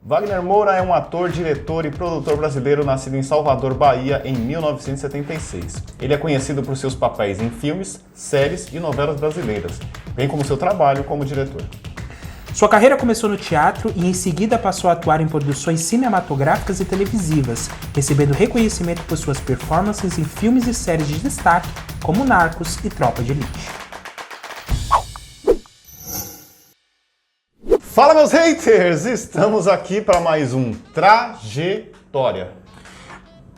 Wagner Moura é um ator, diretor e produtor brasileiro nascido em Salvador, Bahia, em 1976. Ele é conhecido por seus papéis em filmes, séries e novelas brasileiras, bem como seu trabalho como diretor. Sua carreira começou no teatro e em seguida passou a atuar em produções cinematográficas e televisivas, recebendo reconhecimento por suas performances em filmes e séries de destaque, como Narcos e Tropa de Elite. Fala, meus haters! Estamos aqui para mais um Trajetória.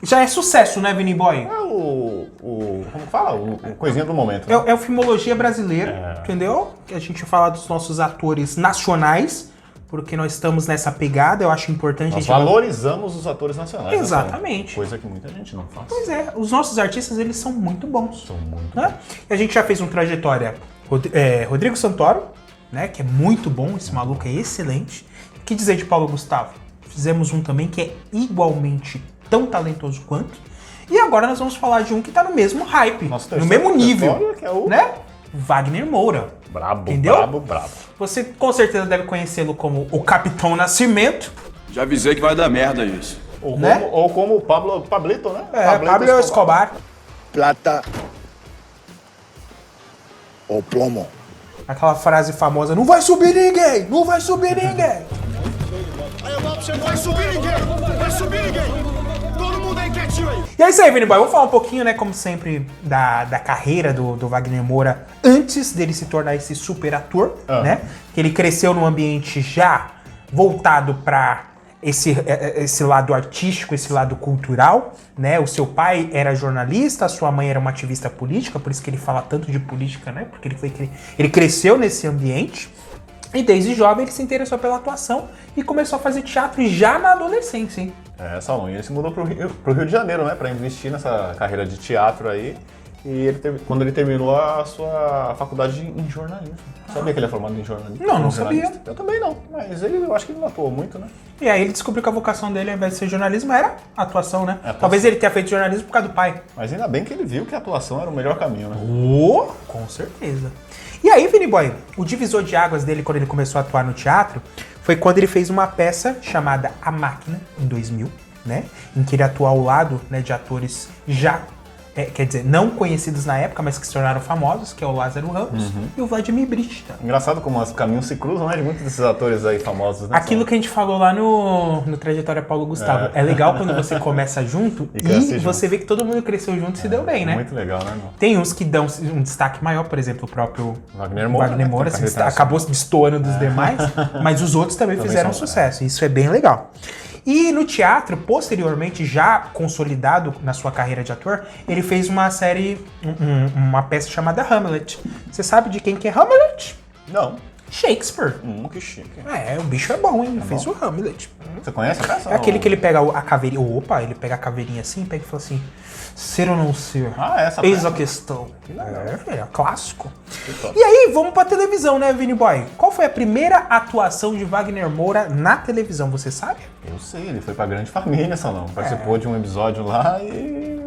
Já é sucesso, né, Vini Boy? É como fala? O coisinha do momento. Né? É o filmologia brasileira, entendeu? Que a gente fala dos nossos atores nacionais, porque nós estamos nessa pegada, eu acho importante... Nós valorizamos os atores nacionais. Exatamente. Né? Coisa que muita gente não faz. Pois é, os nossos artistas, eles são muito bons. São muito né? E a gente já fez um Trajetória Rodrigo Santoro, né, que é muito bom, esse maluco é excelente. O que dizer de Paulo Gustavo? Fizemos um também que é igualmente tão talentoso quanto. E agora nós vamos falar de um que tá no mesmo hype, no mesmo nível, que é o... né? Wagner Moura. Brabo, entendeu? brabo. Você com certeza deve conhecê-lo como o Capitão Nascimento. Já avisei que vai dar merda isso. Ou como o Pablito, né? Pablo Escobar. Plata ou plomo. Aquela frase famosa, não vai subir ninguém, não vai subir ninguém. Aí eu falo pra você, não vai subir ninguém, não vai subir ninguém. Todo mundo aí quietinho aí. E é isso aí, Vini Boy. Vamos falar um pouquinho, né, como sempre, da carreira do Wagner Moura antes dele se tornar esse super ator, né? Que ele cresceu num ambiente já voltado para esse lado artístico, esse lado cultural, né? O seu pai era jornalista, a sua mãe era uma ativista política, por isso que ele fala tanto de política, né? Porque ele cresceu nesse ambiente e desde jovem ele se interessou pela atuação e começou a fazer teatro já na adolescência, hein? Salom, e ele se mudou pro Rio de Janeiro, né? Pra investir nessa carreira de teatro aí. E quando ele terminou a sua faculdade em jornalismo. Sabia que ele é formado em jornalismo? Não sabia. Eu também não, mas eu acho que ele não atuou muito, né? E aí ele descobriu que a vocação dele, ao invés de ser jornalismo, era atuação, né? Talvez ele tenha feito jornalismo por causa do pai. Mas ainda bem que ele viu que a atuação era o melhor caminho, né? Com certeza. E aí, Vini Boy, o divisor de águas dele quando ele começou a atuar no teatro foi quando ele fez uma peça chamada A Máquina, em 2000, né? Em que ele atuou ao lado, né, de atores já... quer dizer, não conhecidos na época, mas que se tornaram famosos, que é o Lázaro Ramos e o Vladimir Brista. Engraçado como os caminhos se cruzam, né? De muitos desses atores aí famosos, né? Aquilo que a gente falou lá no Trajetória Paulo Gustavo. É legal quando você começa junto e você vê que todo mundo cresceu junto e se deu bem, né? Muito legal, né? Tem uns que dão um destaque maior, por exemplo, o próprio Wagner Moura acabou se destoando dos demais, mas os outros também fizeram sucesso. Isso é bem legal. E no teatro, posteriormente, já consolidado na sua carreira de ator, ele fez uma série, uma peça chamada Hamlet. Você sabe de quem que é Hamlet? Não. Shakespeare. Que chique. O bicho é bom, hein? Ele fez o Hamlet. Você conhece a peça? É aquele que ele pega a caveirinha. Opa, ele pega a caveirinha assim, pega e fala assim: ser ou não ser? Essa Eis peça. a questão. É clássico. E aí, vamos pra televisão, né, Vini Boy? Qual foi a primeira atuação de Wagner Moura na televisão, você sabe? Eu sei, ele foi pra Grande Família, Salão. Participou de um episódio lá e...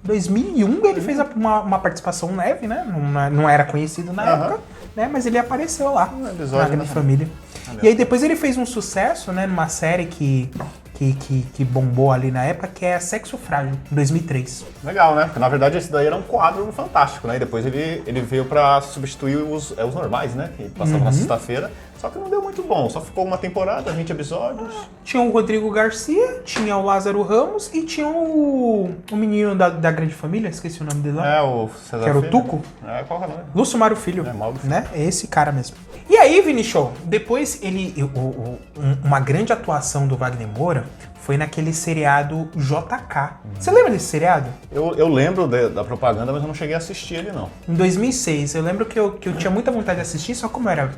2001 ele fez uma participação leve, né? Não era conhecido na época, né? Mas ele apareceu lá na Grande Família. E aí depois ele fez um sucesso, né? Numa série que bombou ali na época, que é Sexo Frágil, em 2003. Legal, né? Porque na verdade esse daí era um quadro fantástico, né? E depois ele veio pra substituir os normais, né? Que passavam na sexta-feira. Só que não deu muito bom, só ficou uma temporada, 20 episódios. Tinha o Rodrigo Garcia, tinha o Lázaro Ramos e tinha o menino da Grande Família, esqueci o nome dele lá. O César que era o Filho. Tuco. Qual que é o nome? Lúcio Mário Filho. Mauro Filho. Né? É esse cara mesmo. E aí, Vini Show, depois uma grande atuação do Wagner Moura foi naquele seriado JK. Você lembra desse seriado? Eu lembro da propaganda, mas eu não cheguei a assistir ele, não. Em 2006. Eu lembro que eu tinha muita vontade de assistir, só como eu era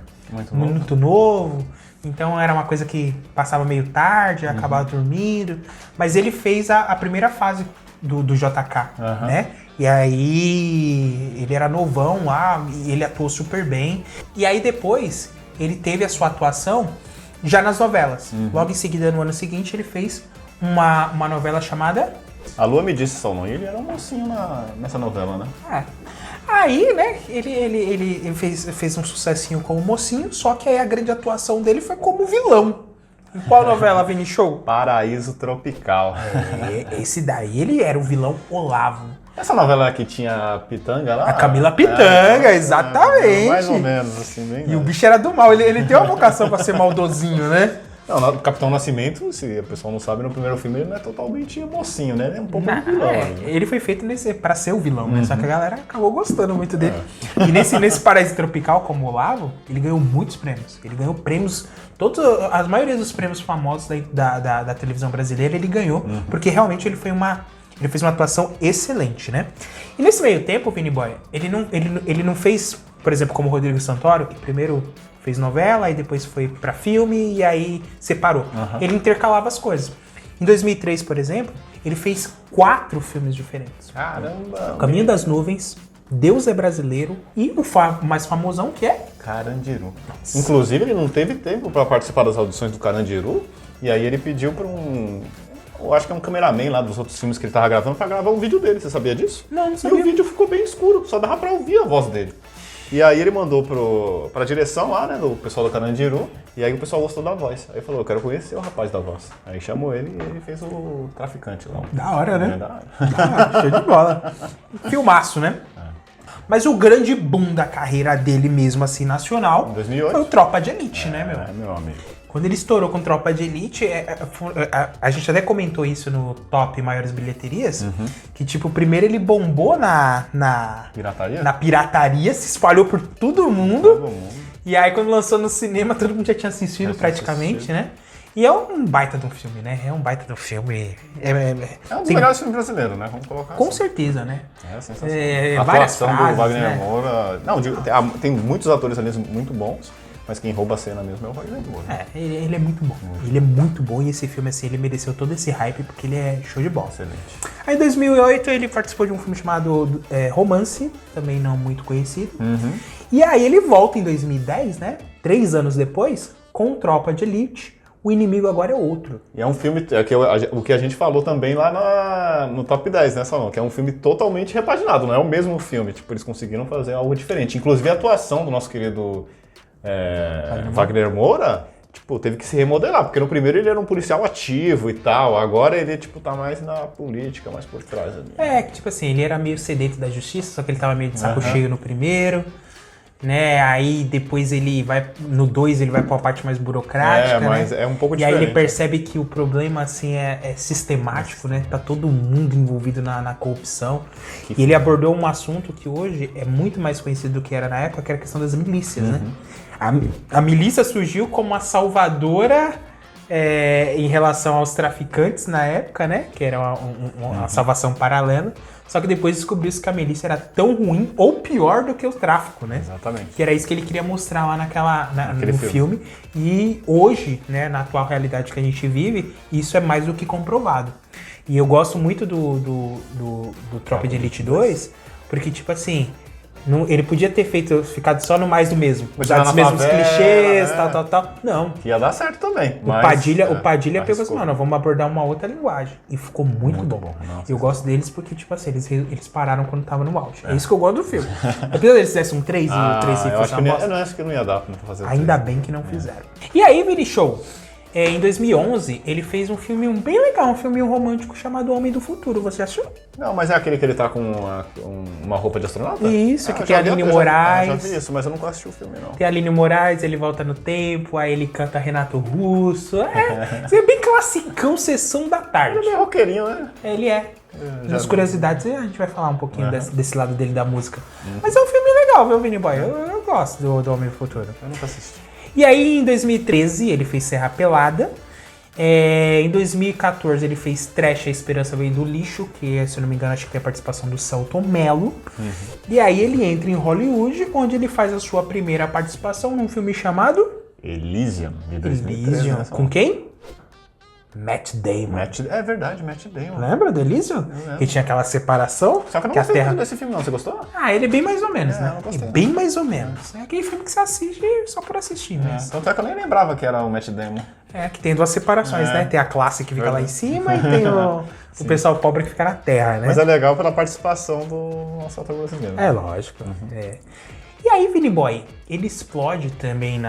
Muito novo, então era uma coisa que passava meio tarde, acabava dormindo. Mas ele fez a primeira fase do JK, né? E aí ele era novão lá, e ele atuou super bem. E aí depois ele teve a sua atuação já nas novelas. Logo em seguida, no ano seguinte, ele fez uma novela chamada... A Lua Me Disse, Salomão, e ele era um mocinho nessa novela, né? Aí, né, ele fez um sucessinho como mocinho, só que aí a grande atuação dele foi como vilão. Em qual novela, Vini Show? Paraíso Tropical. Esse daí, ele era o vilão Olavo. Essa novela que tinha a Pitanga lá? A Camila Pitanga, exatamente. Mais ou menos, assim, bem. E o bicho era do mal, ele tem uma vocação pra ser maldosinho, né? Não, o Capitão Nascimento, se a pessoa não sabe, no primeiro filme ele não é totalmente mocinho, né? Ele é um pouco vilão. Né? Ele foi feito pra ser o vilão, né? Só que a galera acabou gostando muito dele. E nesse Paraíso Tropical, como o Olavo, ele ganhou muitos prêmios. Ele ganhou prêmios, a maioria dos prêmios famosos da televisão brasileira ele ganhou, porque realmente ele fez uma atuação excelente, né? E nesse meio tempo, o Vini Boy, ele não fez, por exemplo, como o Rodrigo Santoro, que primeiro fez novela, aí depois foi pra filme e aí separou. Ele intercalava as coisas. Em 2003, por exemplo, ele fez 4 filmes diferentes. Caramba! O Caminho das Nuvens, Deus é Brasileiro e o mais famosão que é... Carandiru. Inclusive, ele não teve tempo pra participar das audições do Carandiru, e aí ele pediu pra eu acho que é um cameraman lá dos outros filmes que ele tava gravando pra gravar um vídeo dele. Você sabia disso? Não sabia. E o vídeo ficou bem escuro, só dava pra ouvir a voz dele. E aí ele mandou pra direção lá, né, do pessoal do Carandiru, e aí o pessoal gostou da voz. Aí falou, eu quero conhecer o rapaz da voz. Aí chamou ele e ele fez o Traficante lá. Da hora, né? Da hora. Da hora, show de bola. Filmaço, né? Mas o grande boom da carreira dele mesmo, assim, nacional, Em 2008. foi o Tropa de Elite, né, meu? Meu amigo. Quando ele estourou com Tropa de Elite, a gente até comentou isso no Top Maiores Bilheterias, que, tipo, primeiro ele bombou na Pirataria? na pirataria, se espalhou por todo mundo, Todo mundo. e aí quando lançou no cinema, todo mundo já tinha assistido praticamente, né? E é um baita de um filme, né? É um baita de um filme. É um dos melhores filmes brasileiros, né? Vamos colocar Com assim. certeza, né? É sensacional. A várias atuação frases, do Wagner né? Moura... Não, digo, tem muitos atores ali muito bons, mas quem rouba a cena mesmo é o Wagner Moura. Ele é muito bom. Ele é muito bom e esse filme, assim, ele mereceu todo esse hype porque ele é show de bola. Excelente. Aí em 2008 ele participou de um filme chamado Romance, também não muito conhecido. E aí ele volta em 2010, né? 3 anos depois, com Tropa de Elite. O Inimigo Agora é Outro. E é um filme, o que a gente falou também lá no Top 10, né, Salão? Que é um filme totalmente repaginado, não é o mesmo filme. Tipo, eles conseguiram fazer algo diferente. Inclusive a atuação do nosso querido Wagner Moura, tipo, teve que se remodelar. Porque no primeiro ele era um policial ativo e tal. Agora ele, tipo, tá mais na política, mais por trás ali. Que tipo assim, ele era meio sedento da justiça, só que ele tava meio de saco cheio no primeiro. Né, aí depois ele vai, no 2 ele vai pra uma parte mais burocrática, mas né? é um pouco e diferente. aí ele percebe que o problema, assim, é sistemático, né? Tá todo mundo envolvido na corrupção. E ele abordou um assunto que hoje é muito mais conhecido do que era na época, que era a questão das milícias, né? A milícia surgiu como a salvadora em relação aos traficantes na época, né? Que era uma salvação paralela. Só que depois descobriu-se que a milícia era tão ruim ou pior do que o tráfico, né? Exatamente. Que era isso que ele queria mostrar lá no filme. E hoje, né, na atual realidade que a gente vive, isso é mais do que comprovado. E eu gosto muito do Tropa de Elite 2, porque, tipo assim, ele podia ter ficado só no mais do mesmo. Usar os mesmos clichês, tal. Não. Que ia dar certo também. O Padilha pegou assim, mano, vamos abordar uma outra linguagem. E ficou muito bom. Nossa, eu gosto deles porque, tipo assim, eles pararam quando tava no auge. É isso que eu gosto do filme. Apesar deles fizessem um 3 e o 3 eu acho que não ia dar pra fazer o Ainda 3. bem que não fizeram. E aí, Vini Show, em 2011, ele fez um filme bem legal, um filme romântico chamado Homem do Futuro. Você assistiu? Não, mas é aquele que ele tá com uma roupa de astronauta? Isso, que eu tem a já vi- Aline eu já- Moraes. Eu já vi isso, mas eu nunca assisti o filme, não. Tem a Aline Moraes, ele volta no tempo, aí ele canta Renato Russo. É bem classicão, sessão da tarde. Ele é meio roqueirinho, né? Ele é. Nas curiosidades, a gente vai falar um pouquinho desse lado dele da música. Uhum. Mas é um filme legal, viu, Vini Boy? Eu gosto do Homem do Futuro. Eu nunca assisti. E aí, em 2013, ele fez Serra Pelada. Em 2014, ele fez Trash, A Esperança Vem do Lixo, que, se eu não me engano, acho que tem a participação do Selton Mello. E aí ele entra em Hollywood, onde ele faz a sua primeira participação num filme chamado Elysium, de 2013. Elysium. né? Com quem? Matt Damon. É verdade, Matt Damon. Lembra do Elysium? Que tinha aquela separação. Só que eu não que a gostei Terra... desse filme, não. Você gostou? Ele é bem mais ou menos, eu né? gostei. É bem mais ou menos. É aquele filme que você assiste só por assistir, mas... Tanto é que eu nem lembrava que era o Matt Damon. Que tem 2 separações, né? Tem a classe que fica lá em cima e tem o pessoal pobre que fica na terra, né? Mas é legal pela participação do nosso ator brasileiro. É lógico. E aí, Vini Boy, ele explode também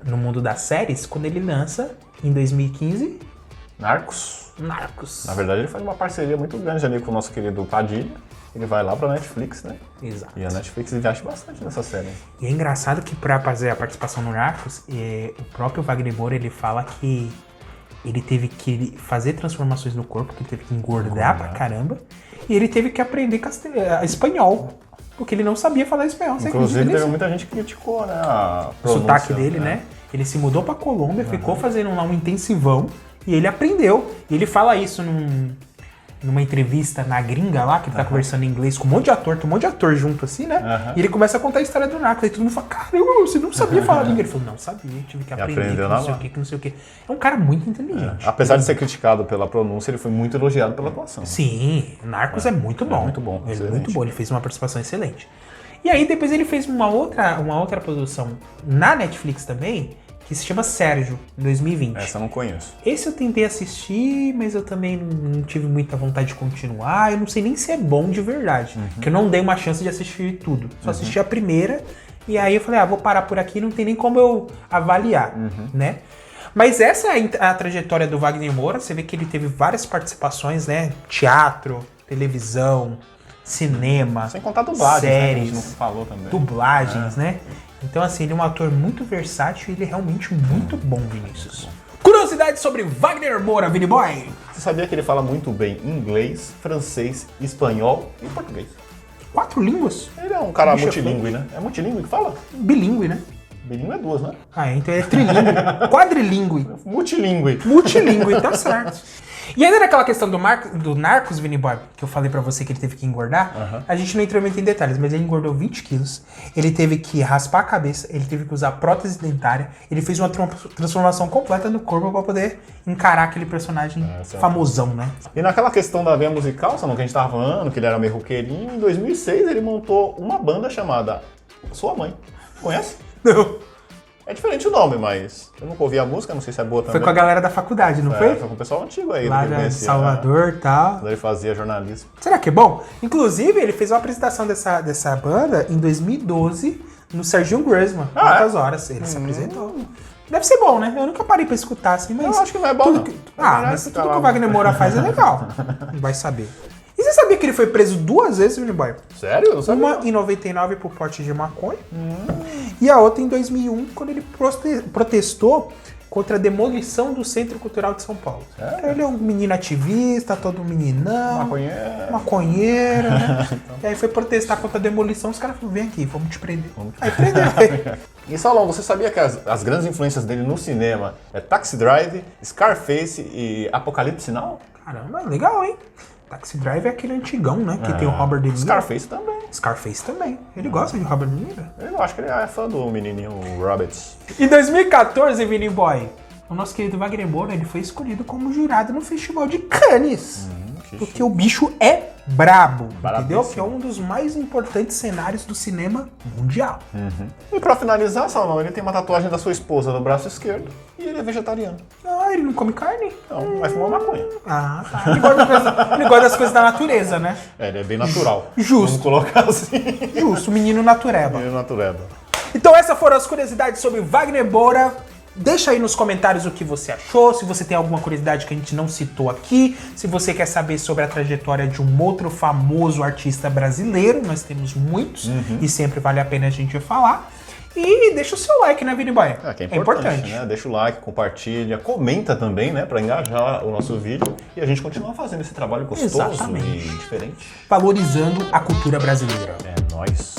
no mundo das séries quando ele lança, em 2015, Narcos. Narcos. Na verdade, ele faz uma parceria muito grande ali com o nosso querido Padilha. Ele vai lá pra Netflix, né? Exato. E a Netflix investe bastante nessa série. E é engraçado que pra fazer a participação no Narcos, o próprio Wagner Moura, ele fala que ele teve que fazer transformações no corpo, que ele teve que engordar pra caramba, e ele teve que aprender espanhol, porque ele não sabia falar espanhol. Você Inclusive, acredita teve nisso? muita gente que criticou, né? A O sotaque pronúncia, dele, né? Ele se mudou pra Colômbia, ficou fazendo lá um intensivão, e ele aprendeu. E ele fala isso numa entrevista na gringa lá, que ele tá conversando em inglês com um monte de ator, tem um monte de ator junto assim, né? E ele começa a contar a história do Narcos, aí todo mundo fala, caramba, você não sabia falar língua. Ele falou, não sabia, tive que aprender, que aprendeu não na sei o mão. que não sei o que. É um cara muito inteligente. Apesar de ser criticado pela pronúncia, ele foi muito elogiado pela atuação. Sim, Narcos é muito bom. muito bom, Ele é excelente. muito bom, ele fez uma participação excelente. E aí depois ele fez uma outra produção na Netflix também, que se chama Sérgio, em 2020. Essa eu não conheço. Esse eu tentei assistir, mas eu também não tive muita vontade de continuar. Eu não sei nem se é bom de verdade. Porque eu não dei uma chance de assistir tudo. Só assisti a primeira. E aí eu falei, vou parar por aqui. Não tem nem como eu avaliar, né? Mas essa é a trajetória do Wagner Moura. Você vê que ele teve várias participações, né? Teatro, televisão, cinema, Sem contar dublagens, né? Que a gente séries, não falou também. dublagens, né? Então, assim, ele é um ator muito versátil e ele é realmente muito bom, Vinícius. Curiosidade sobre Wagner Moura, Vini Boy. Você sabia que ele fala muito bem inglês, francês, espanhol e português? 4 línguas? Ele é um cara Bicho, multilingüe, né? É multilingüe que fala? Bilíngue, né? Bilíngue é 2, né? Então é trilíngue. Quadrilíngue. Multilingüe. Multilíngue, tá certo. E ainda naquela questão do Narcos, Vini Boy, que eu falei pra você que ele teve que engordar, a gente não entrou muito em detalhes, mas ele engordou 20 quilos, ele teve que raspar a cabeça, ele teve que usar prótese dentária, ele fez uma transformação completa no corpo pra poder encarar aquele personagem famosão, né? E naquela questão da veia musical, sabe, que a gente tava falando, que ele era meio roqueirinho, em 2006 ele montou uma banda chamada Sua Mãe. Conhece? Não. É diferente o nome, mas eu nunca ouvi a música, não sei se é boa também. Foi com a galera da faculdade, não foi? Foi com o pessoal antigo aí. Lá que eu de conhecia, Salvador e tal. Quando ele fazia jornalismo. Será que é bom? Inclusive, ele fez uma apresentação dessa banda em 2012 no Serginho Grossman. Quantas horas ele se apresentou. Deve ser bom, né? Eu nunca parei pra escutar assim, mas... Eu acho que não é bom, tudo não. que- É melhor mas ficar tudo lá, que o Wagner Moura faz é legal. Vai saber. E você sabia que ele foi preso 2 vezes, Vini Boy? Sério? Eu não sabia. Uma em 99 por porte de maconha e a outra em 2001 quando ele protestou contra a demolição do Centro Cultural de São Paulo. Então, ele é um menino ativista, todo meninão, maconheiro, né? E aí foi protestar contra a demolição, os caras falaram, vem aqui, vamos te prender. Aí prendeu. E Saulão, você sabia que as grandes influências dele no cinema é Taxi Drive, Scarface e Apocalipse Now? Caramba, legal, hein? Taxi Drive é aquele antigão, né? Que tem o Robert De Niro. Scarface também. Scarface também. Ele gosta de Robert De Niro. Eu acho que ele é fã do menininho Roberts. Em 2014, Vini Boy, o nosso querido Wagner Moura, ele foi escolhido como jurado no Festival de Cannes. Porque o bicho é brabo, entendeu? Brabíssimo. Que é um dos mais importantes cenários do cinema mundial. E pra finalizar, Saulão, ele tem uma tatuagem da sua esposa no braço esquerdo e ele é vegetariano. Ah, ele não come carne? Não, mas fuma maconha. Ah, tá. Ele gosta das coisas da natureza, né? Ele é bem natural. Justo. Vamos colocar assim. Justo, menino natureba. Ele é natureba. Então essas foram as curiosidades sobre Wagner Moura. Deixa aí nos comentários o que você achou, se você tem alguma curiosidade que a gente não citou aqui, se você quer saber sobre a trajetória de um outro famoso artista brasileiro, nós temos muitos e sempre vale a pena a gente falar. E deixa o seu like, né, Vini Boy? Que é importante, né? Deixa o like, compartilha, comenta também, né? Pra engajar o nosso vídeo e a gente continuar fazendo esse trabalho gostoso Exatamente. e diferente. Valorizando a cultura brasileira. É nóis.